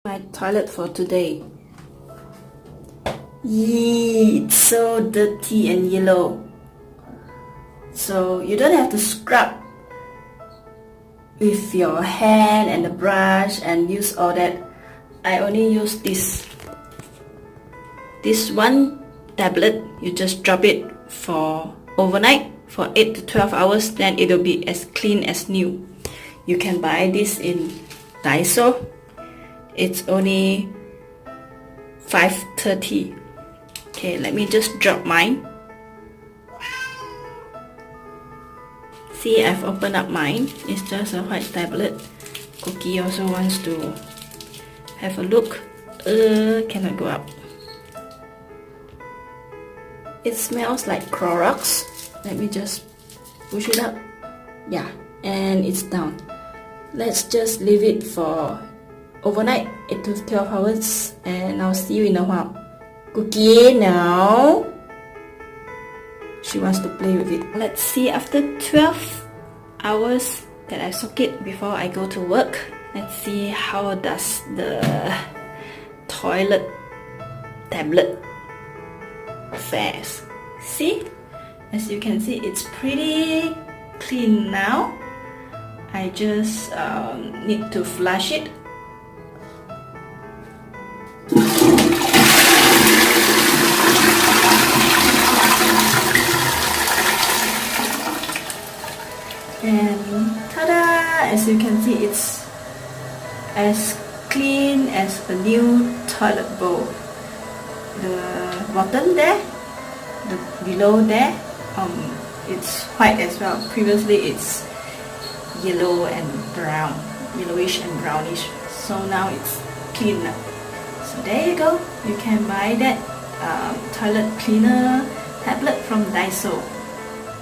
My toilet for today. Yee, it's so dirty and yellow. So you don't have to scrub with your hand and the brush and use all that. I only use this one tablet. You just drop it for overnight for 8 to 12 hours, then it will be as clean as new. You can buy this in Daiso. It's only $5.30. Okay, let me just drop mine. See, I've opened up mine. It's just a white tablet. Cookie also wants to have a look. Cannot go up. It smells like Clorox. Let me just push it up. Yeah, and it's down. Let's just leave it for overnight, 8 to 12 hours, and I'll see you in a while. Cookie, now she wants to play with it. Let's see, after 12 hours that I soak it before I go to work, let's see how does the toilet tablet fares. See, as you can see, it's pretty clean now. I just need to flush it. And ta-da! As you can see, it's as clean as a new toilet bowl. The bottom there, the below there, it's white as well. Previously it's yellow and brown, yellowish and brownish. So now it's clean now. So there you go. You can buy that toilet cleaner tablet from Daiso.